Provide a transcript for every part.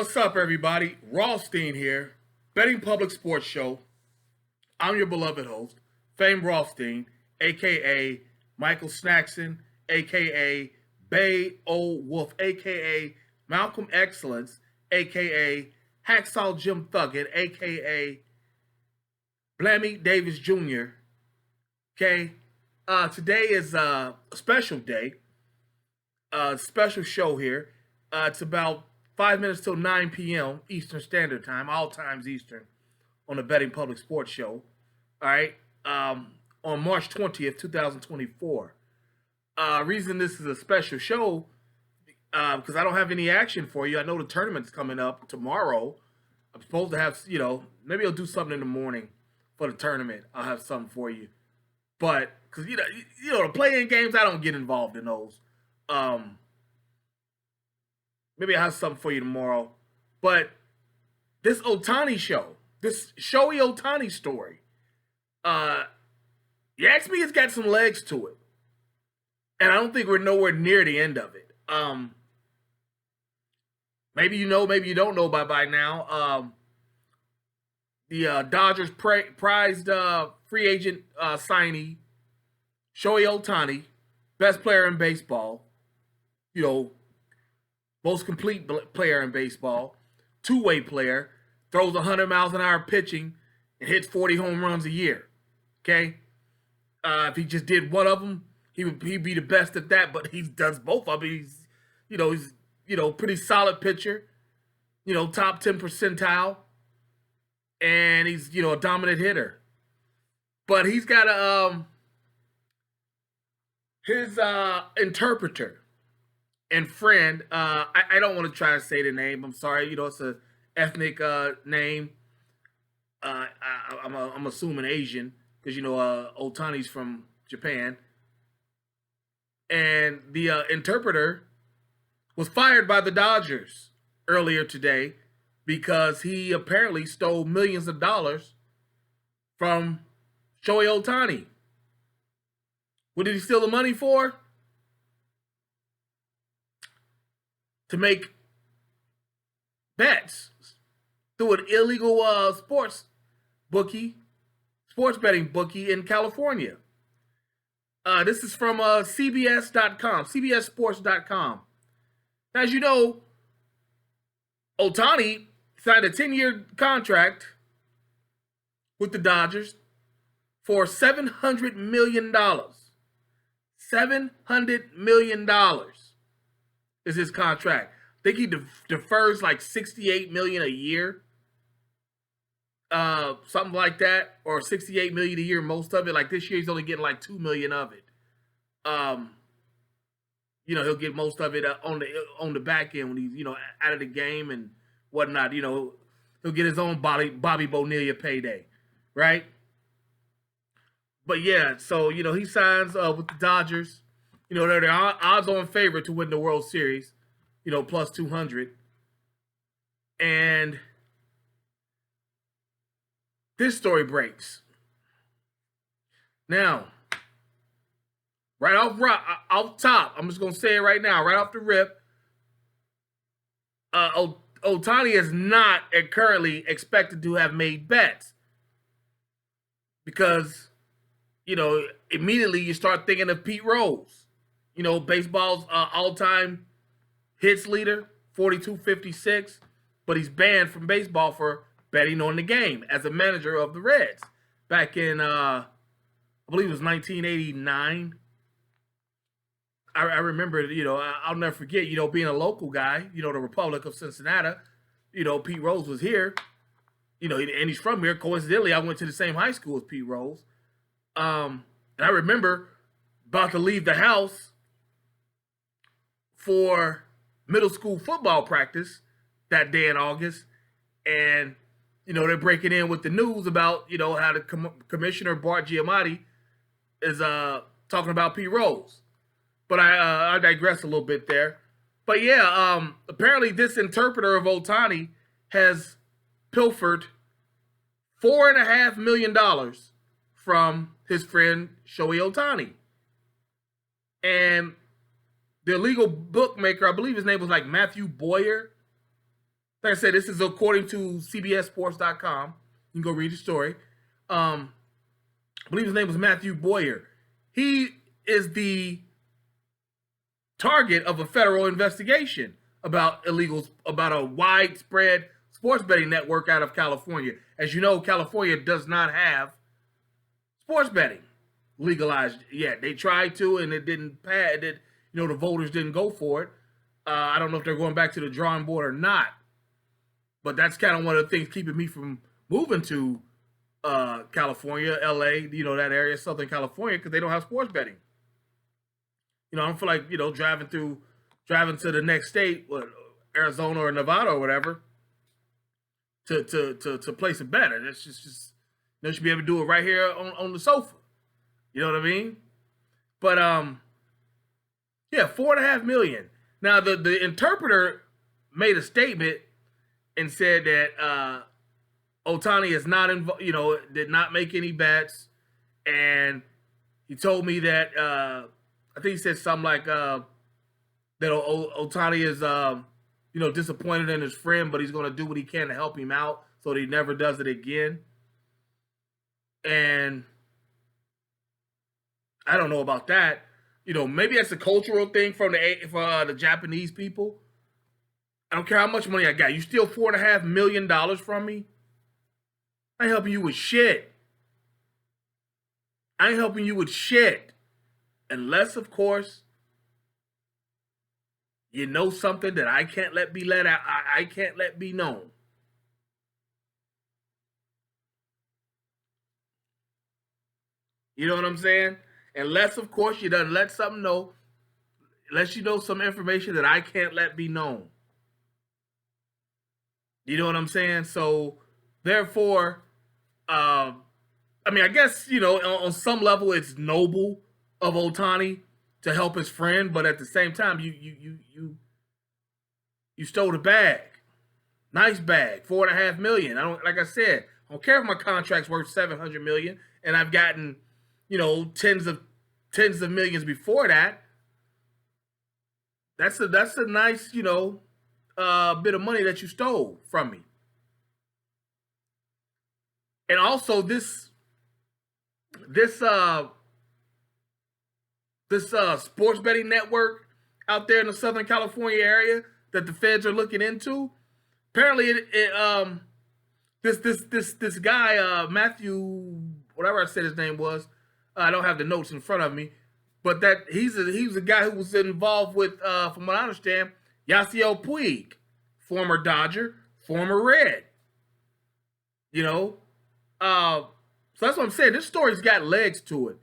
What's up, everybody? Rothstein here, Betting Public Sports Show. I'm your beloved host, Fame Rothstein, a.k.a. Michael Snackson, a.k.a. Bay O Wolf, a.k.a. Malcolm Excellence, a.k.a. Hacksaw Jim Thuggett, a.k.a. Blammy Davis Jr. Okay? Today is a special day, special show here. It's about 5 minutes till 9 p.m. Eastern Standard Time, all times Eastern, on the Betting Public Sports Show. All right, on March 20th, 2024. Reason this is a special show, because I don't have any action for you. I know the tournament's coming up tomorrow. I'm supposed to have, maybe I'll do something in the morning for the tournament. I'll have something for you. But, because, the play-in games, I don't get involved in those. Maybe I'll have something for you tomorrow. But this Ohtani show, this Shohei Ohtani story, you ask me, it's got some legs to it. And I don't think we're nowhere near the end of it. Maybe you know, maybe you don't know by now. The Dodgers prized free agent signee, Shohei Ohtani, best player in baseball, most complete player in baseball, two-way player, throws 100 miles an hour pitching, and hits 40 home runs a year. Okay? If he just did one of them, he'd be the best at that, but he does both of them. He's pretty solid pitcher, top 10 percentile, and he's, a dominant hitter. But he's got his interpreter and friend, I don't want to try to say the name. I'm sorry. It's a ethnic name. I'm assuming Asian because Ohtani's from Japan, and the interpreter was fired by the Dodgers earlier today because he apparently stole millions of dollars from Shohei Ohtani. What did he steal the money for? To make bets through an illegal sports betting bookie in California. This is from CBS.com, CBSSports.com. As you know, Ohtani signed a 10-year contract with the Dodgers for $700 million. $700 million is his contract. I think he defers like $68 million a year. Something like that, or $68 million a year, most of it. Like this year, he's only getting like $2 million of it. He'll get most of it on the back end when he's out of the game and whatnot. He'll get his own Bobby Bonilla payday, right? But yeah, so he signs with the Dodgers. They're the odds-on favorite to win the World Series. Plus 200. And this story breaks. Now, right off top, I'm just going to say it right now, right off the rip, Ohtani is not currently expected to have made bets because, immediately you start thinking of Pete Rose, baseball's all-time hits leader, 42-56, but he's banned from baseball for betting on the game as a manager of the Reds back in, I believe it was 1989. I remember, I'll never forget, being a local guy, the Republic of Cincinnati, Pete Rose was here, and he's from here. Coincidentally, I went to the same high school as Pete Rose. And I remember about to leave the house for middle school football practice that day in August, and they're breaking in with the news about how the commissioner Bart Giamatti is talking about Pete Rose. But I digress a little bit there. But yeah, apparently this interpreter of Ohtani has pilfered $4.5 million from his friend Shohei Ohtani. And the illegal bookmaker, I believe his name was like Matthew Boyer, like I said, this is according to CBSSports.com. You can go read the story. I believe his name was Matthew Boyer. He is the target of a federal investigation about illegals, about a widespread sports betting network out of California. As you know, California does not have sports betting legalized yet. They tried to, and it didn't pass. The voters didn't go for it. I don't know if they're going back to the drawing board or not, but that's kind of one of the things keeping me from moving to California, LA, that area, Southern California, because they don't have sports betting. I don't feel like, driving to the next state, Arizona or Nevada or whatever, to place a bet. That's just you should be able to do it right here on the sofa. You know what I mean? But yeah, $4.5 million. Now the interpreter made a statement and said that Ohtani is not did not make any bets, and he told me that I think he said something like that Ohtani is disappointed in his friend, but he's going to do what he can to help him out so that he never does it again. And I don't know about that. Maybe that's a cultural thing for the Japanese people. I don't care how much money I got. You steal $4.5 million from me, I ain't helping you with shit. I ain't helping you with shit. Unless, of course, you know something that I can't let be let out. I can't let be known. You know what I'm saying? Unless, of course, you done let something know. Unless you know some information that I can't let be known. You know what I'm saying? So, therefore, I guess, on some level it's noble of Ohtani to help his friend, but at the same time, you stole the bag. Nice bag, $4.5 million. Like I said, I don't care if my contract's worth $700 million, and I've gotten, tens of millions before that. That's a nice, bit of money that you stole from me. And also this sports betting network out there in the Southern California area that the feds are looking into. Apparently, this guy Matthew, whatever I said his name was, I don't have the notes in front of me, but that he's a guy who was involved with, from what I understand, Yasiel Puig, former Dodger, former Red. So that's what I'm saying. This story's got legs to it.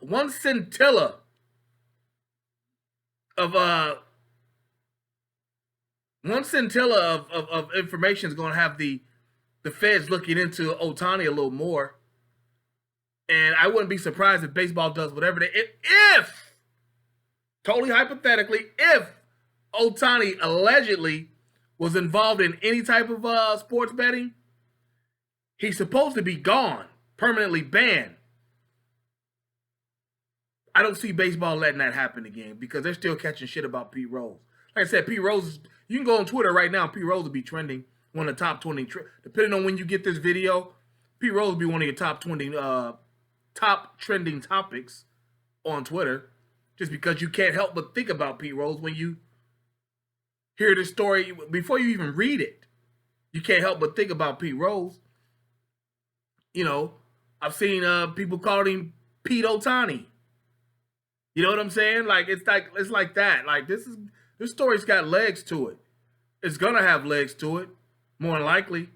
One scintilla of information is going to have the feds looking into Ohtani a little more. And I wouldn't be surprised if baseball does whatever if totally hypothetically, if Ohtani allegedly was involved in any type of sports betting, he's supposed to be gone, permanently banned. I don't see baseball letting that happen again because they're still catching shit about Pete Rose. Like I said, Pete Rose, you can go on Twitter right now, Pete Rose will be trending, one of the top 20, depending on when you get this video, Pete Rose will be one of your top trending topics on Twitter, just because you can't help but think about Pete Rose when you hear the story, before you even read it. You can't help but think about Pete Rose. I've seen people call him Pete Ohtani. You know what I'm saying? It's like that. Like this story's got legs to it. It's gonna have legs to it, more than likely.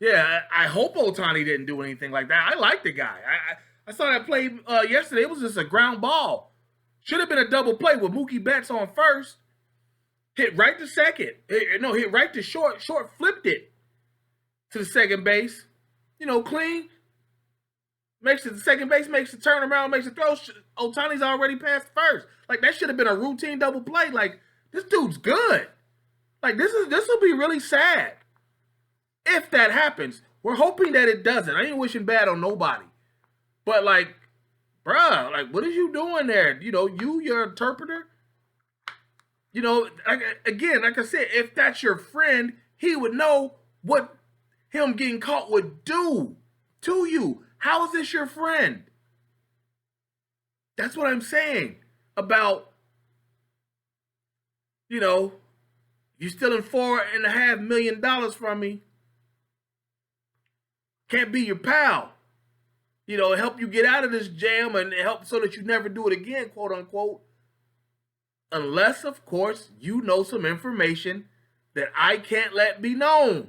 Yeah, I hope Ohtani didn't do anything like that. I like the guy. I saw that play yesterday. It was just a ground ball. Should have been a double play with Mookie Betts on first. Hit right to second. Hit right to short. Short flipped it to the second base. Clean. Makes it the second base, makes the turnaround, makes the throw. Ohtani's already past first. Like, that should have been a routine double play. Like, this dude's good. Like, this will be really sad if that happens. We're hoping that it doesn't. I ain't wishing bad on nobody. But, like, bruh, like, what is you doing there? Your interpreter? like I said, if that's your friend, he would know what him getting caught would do to you. How is this your friend? That's what I'm saying about, you stealing $4.5 million from me. Can't be your pal. Help you get out of this jam and help so that you never do it again, quote unquote. Unless, of course, you know some information that I can't let be known.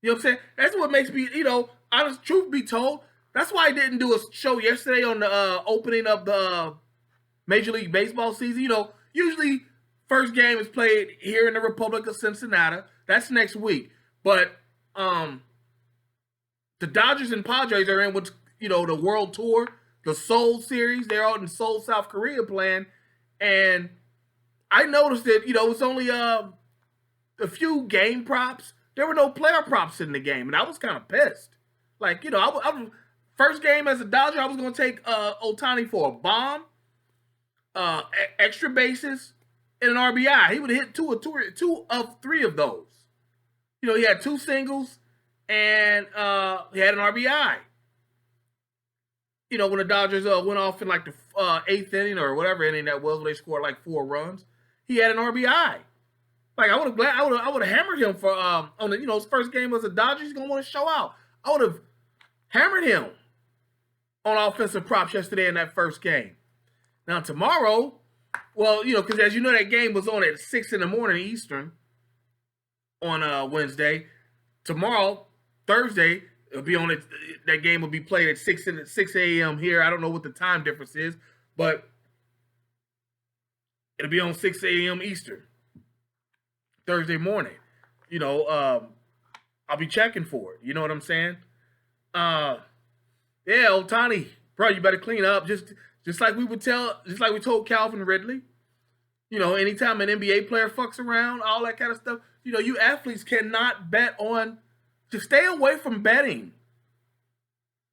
You know what I'm saying? That's what makes me, honest truth be told, that's why I didn't do a show yesterday on the opening of the Major League Baseball season. Usually first game is played here in the Republic of Cincinnati. That's next week. But the Dodgers and Padres are in what's, the World Tour, the Seoul Series. They're out in Seoul, South Korea playing. And I noticed that, it's only a few game props. There were no player props in the game, and I was kind of pissed. Like, I first game as a Dodger, I was going to take Ohtani for a bomb, extra bases, and an RBI. He would have hit two of three of those. He had 2 singles, and he had an RBI. When the Dodgers went off in like the 8th inning or whatever inning that was, where they scored like 4 runs, he had an RBI. Like, I would have hammered him for on the his first game as a Dodger. He's gonna want to show out. I would have hammered him on offensive props yesterday in that first game. Now tomorrow, well, because as you know, that game was on at 6 in the morning Eastern on Wednesday. Tomorrow, Thursday, it'll be on it. That game will be played at 6 a.m. here. I don't know what the time difference is, but it'll be on 6 a.m. Eastern. Thursday morning, I'll be checking for it. You know what I'm saying? Yeah, Ohtani, bro, you better clean up. Just like we told Calvin Ridley. Anytime an NBA player fucks around, all that kind of stuff. You athletes cannot bet on. Just stay away from betting.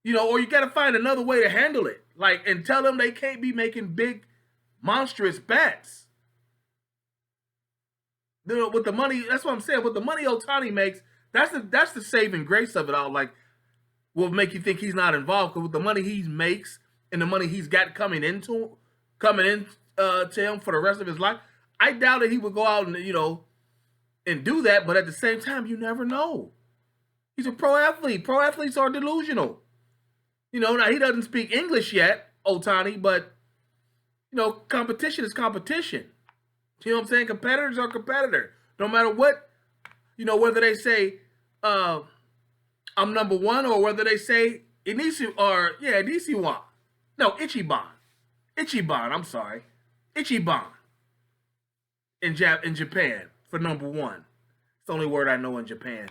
Or you got to find another way to handle it. Like, and tell them they can't be making big, monstrous bets. With the money, that's what I'm saying. With the money Ohtani makes, that's the saving grace of it all. Like, will make you think he's not involved, because with the money he makes and the money he's got coming in to him for the rest of his life, I doubt that he would go out and and do that. But at the same time, you never know. He's a pro athlete. Pro athletes are delusional. Now he doesn't speak English yet, Ohtani, but competition is competition. You know what I'm saying? Competitors are competitor. No matter what, whether they say, I'm number one, or whether they say Ichiban. No, Ichiban. Ichiban, I'm sorry. Ichiban. In Japan for number one. It's the only word I know in Japan.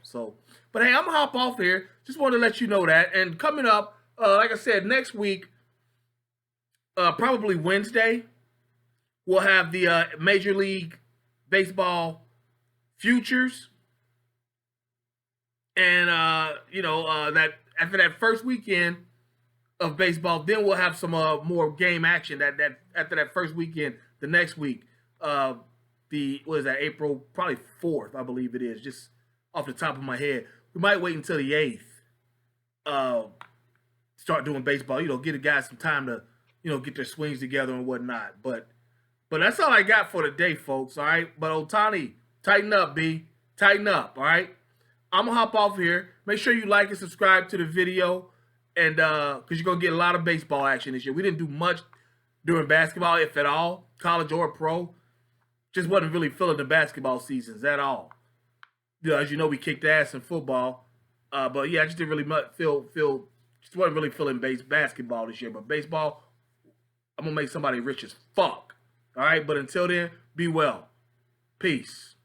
So. But hey, I'm going to hop off here. Just wanted to let you know that. And coming up, like I said, next week, probably Wednesday, we'll have the Major League Baseball futures, and that after that first weekend of baseball, then we'll have some more game action. That after that first weekend, the next week, April probably 4th, I believe it is, just off the top of my head. We might wait until the 8th, start doing baseball. Give the guys some time to get their swings together and whatnot, but that's all I got for today, folks, all right? But Ohtani, tighten up, B. Tighten up, all right? I'm going to hop off here. Make sure you like and subscribe to the video, and because you're going to get a lot of baseball action this year. We didn't do much during basketball, if at all, college or pro. Just wasn't really feeling the basketball seasons at all. As you know, we kicked ass in football. But, yeah, I just didn't really just wasn't really feeling basketball this year. But baseball, I'm going to make somebody rich as fuck. All right, but until then, be well. Peace.